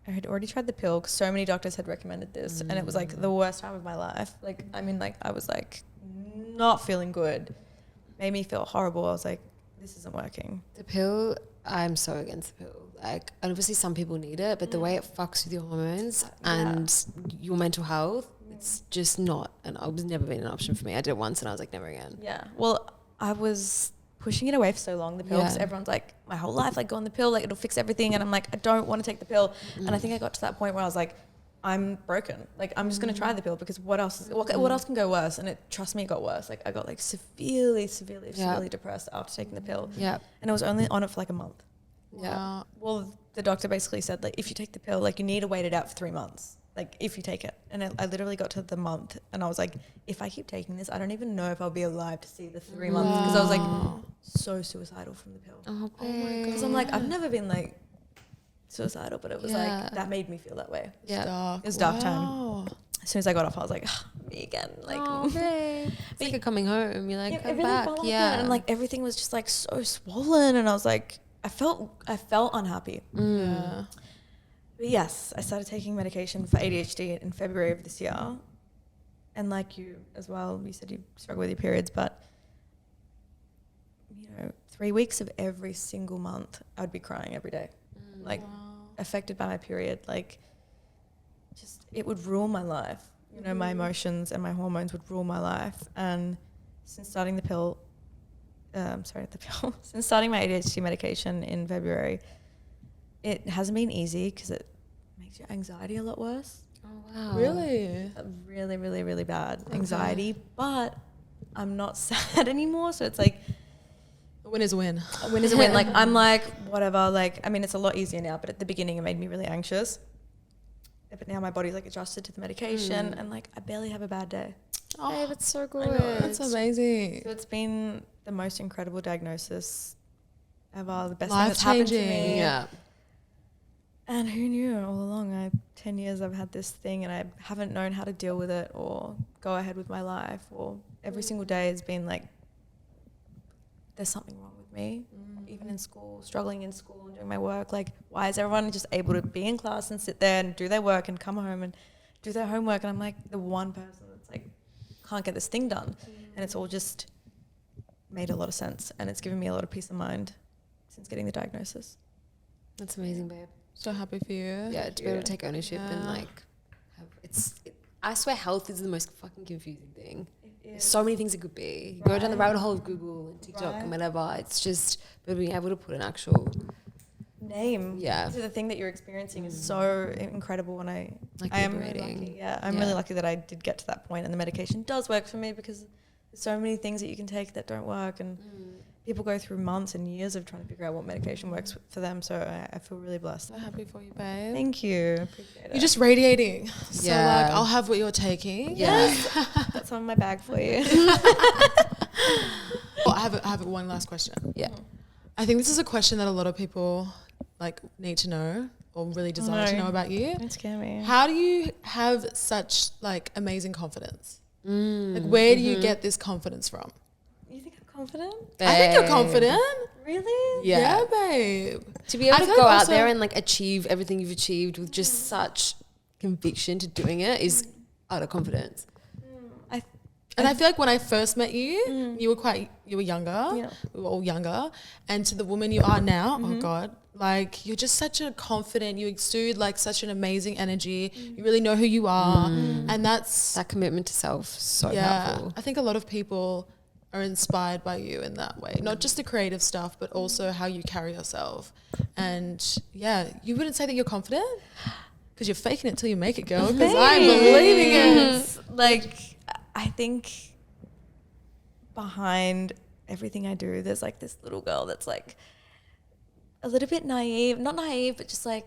I had already tried the pill because so many doctors had recommended this, and it was like the worst time of my life. Like, I mean, like, I was like not feeling good. Made me feel horrible. I was like, this isn't working. The pill, I'm so against the pill. Like, obviously some people need it, but the way it fucks with your hormones and your mental health, it's just not. And it was never been an option for me. I did it once and I was like, never again. Yeah. Well, I was pushing it away for so long, the pill, because everyone's like, my whole life, like, go on the pill, like, it'll fix everything. And I'm like, I don't want to take the pill. And I think I got to that point where I was like, I'm broken. Like, I'm just going to try the pill because what else can go worse? And trust me, it got worse. Like, I got like severely depressed after taking the pill. Yeah. And I was only on it for like a month. Yeah. Well, the doctor basically said, like, if you take the pill, like, you need to wait it out for 3 months. Like, if you take it. And I literally got to the month and I was like, if I keep taking this, I don't even know if I'll be alive to see the 3 months. Because I was like so suicidal from the pill. Oh my God. Because I'm like, I've never been like suicidal, but it was like, that made me feel that way. Yeah. It was dark time. As soon as I got off, I was like, me again. Like, it's like a coming home. You're like, I'm back. And like everything was just like so swollen. And I was like, I felt unhappy. Yeah. But yes, I started taking medication for ADHD in February of this year. And like you as well, you said you struggle with your periods, but 3 weeks of every single month, I'd be crying every day. Affected by my period. Like, just, it would rule my life. My emotions and my hormones would rule my life. And since starting the pill, since starting my ADHD medication in February, it hasn't been easy because it makes your anxiety a lot worse. Oh, wow. Really? Really, really, really bad anxiety. But I'm not sad anymore. So it's like, A win is a win. a win is a win. Like, I'm like, whatever. Like, I mean, it's a lot easier now, but at the beginning it made me really anxious. But now my body's like adjusted to the medication and like I barely have a bad day. Oh, babe, it's so good. That's amazing. So it's been the most incredible diagnosis ever. The best thing that's happened to me. Yeah. And who knew all along? 10 years I've had this thing and I haven't known how to deal with it or go ahead with my life, or every single day has been like, there's something wrong with me. Even in school, struggling in school and doing my work. Like, why is everyone just able to be in class and sit there and do their work and come home and do their homework? And I'm like the one person that's like, can't get this thing done. And it's all just made a lot of sense. And it's given me a lot of peace of mind since getting the diagnosis. That's amazing, babe. So happy for you. Yeah, to be able to take ownership and like, I swear health is the most fucking confusing thing. There's so many things it could be. You go down the rabbit hole of Google and TikTok and whatever. It's just, but being able to put an actual name to the thing that you're experiencing is so incredible. And I am really lucky. Yeah, I'm really lucky that I did get to that point, and the medication does work for me because there's so many things that you can take that don't work, and people go through months and years of trying to figure out what medication works for them. So I feel really blessed. So happy for you, babe. Thank you. Appreciate it. You're just radiating. So like, I'll have what you're taking. Yes. That's on my bag for you. Well, I have one last question. Yeah. I think this is a question that a lot of people like need to know or really desire to know about you. Don't scare me. How do you have such like amazing confidence? Like, where do you get this confidence from? You think I'm confident? I think you're confident. Really? Yeah, babe. To be able to feel go like out also- there and like achieve everything you've achieved with just such conviction to doing it is out of confidence. And I feel like when I first met you, you were younger. Yeah. We were all younger. And to the woman you are now, oh God, like you're just such a confident, you exude like such an amazing energy. You really know who you are. And that's, That commitment to self, so powerful. I think a lot of people are inspired by you in that way. Not just the creative stuff, but also how you carry yourself. And yeah, you wouldn't say that you're confident? Because you're faking it till you make it, girl. Because I'm believing it. Like, I think behind everything I do, there's like this little girl that's like a little bit naive, not naive, but just like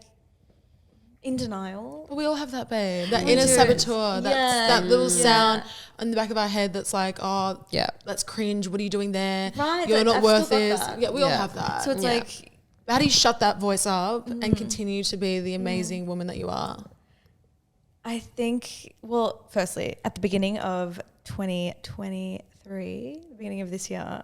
in denial. But we all have that, babe. That We inner do. saboteur. That little Yeah. sound in the back of our head that's like, oh, Yeah. that's cringe. What are you doing there? Right, You're like, not I've worth still got this. that. Yeah, we all Yeah. have that. So it's Yeah. like, How do you shut that voice up and continue to be the amazing woman that you are? I think, well, firstly, at the beginning of 2023, the beginning of this year, I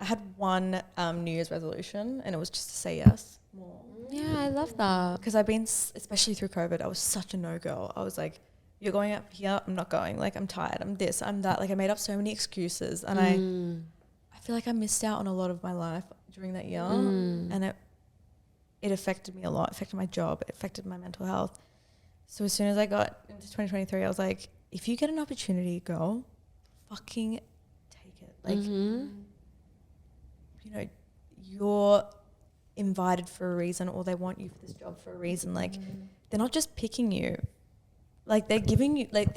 had one New Year's resolution, and it was just to say yes more. Yeah, I love that. Because I've been, especially through COVID, I was such a no girl. I was like, you're going up here, I'm not going. Like, I'm tired, I'm this, I'm that. Like, I made up so many excuses, and I feel like I missed out on a lot of my life during that year, and it affected me a lot. It affected my job. It affected my mental health. So as soon as I got into 2023, I was like, if you get an opportunity, girl, fucking take it. Like, you know, you're invited for a reason, or they want you for this job for a reason. Like, they're not just picking you. Like, they're giving you, like,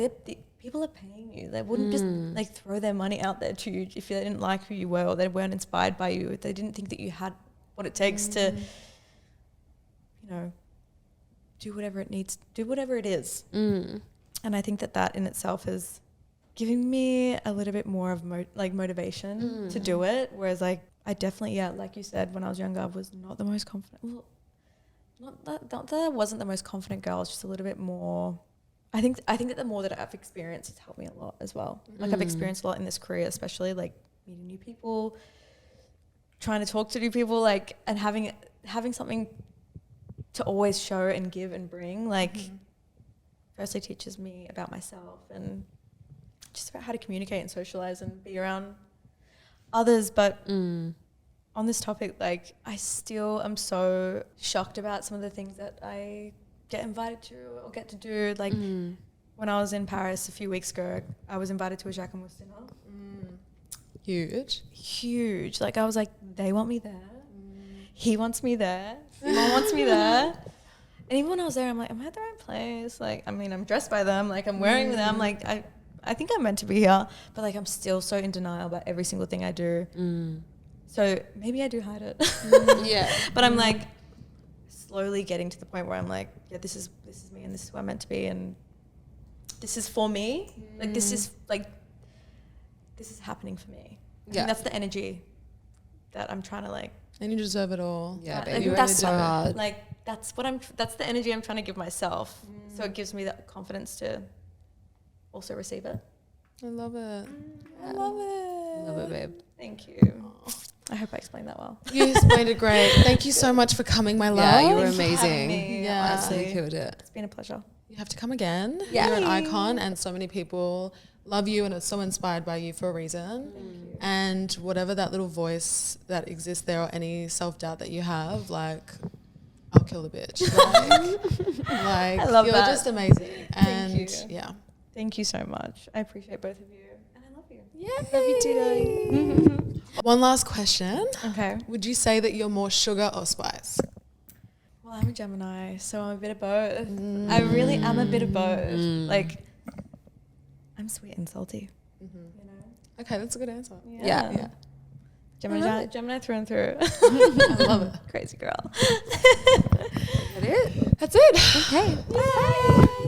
people are paying you. They wouldn't just like throw their money out there to you if they didn't like who you were, or they weren't inspired by you. They didn't think that you had what it takes to, you know, do whatever it is. And I think that in itself is giving me a little bit more of motivation to do it. Whereas like, I definitely, like you said, when I was younger, I was not the most confident. Well, not that I wasn't the most confident girl. It's just a little bit more. I think that the more that I've experienced, it's helped me a lot as well. Like, I've experienced a lot in this career, especially like meeting new people, trying to talk to new people, like, and having something to always show and give and bring, like, firstly teaches me about myself and just about how to communicate and socialize and be around others. But on this topic, like, I still am so shocked about some of the things that I get invited to or get to do. Like, when I was in Paris a few weeks ago, I was invited to a Jacquemus dinner. Huge. Huge. Like, I was like, they want me there. he wants me there. Mom wants me there. And even when I was there, I'm like, am I at the right place? Like, I mean, I'm dressed by them. Like, I'm wearing them. Like, I think I'm meant to be here. But, like, I'm still so in denial about every single thing I do. So maybe I do hide it. Yeah. But I'm, like, slowly getting to the point where I'm like, yeah, this is me and this is who I'm meant to be. And this is for me. Like, this is happening for me. I think that's the energy that I'm trying to, like. And you deserve it all. Yeah, I think that's so hard. Like, that's the energy I'm trying to give myself. So it gives me that confidence to also receive it. I love it. I love it. Love it, babe. Thank you. I hope I explained that well. You explained it great. Thank you so much for coming, my love. Yeah, you were Thanks for having amazing. me, Yeah. honestly. You killed it. It's been a pleasure. You have to come again. Yeah. You're an icon, and so many people love you and are so inspired by you for a reason. Thank you. And whatever that little voice that exists there, or any self-doubt that you have, like, I'll kill the bitch. Like I love you're that. just amazing. And you. yeah. Thank you so much. I appreciate both of you. And I love you. Yeah. Love you too, darling. One last question. Okay. Would you say that you're more sugar or spice? Well, I'm a Gemini, so I'm a bit of both. I really am a bit of both. Like, I'm sweet and salty. You know? Okay, that's a good answer. Yeah. Gemini through and through. I love it. Crazy girl. That it? That's it. Okay. Bye.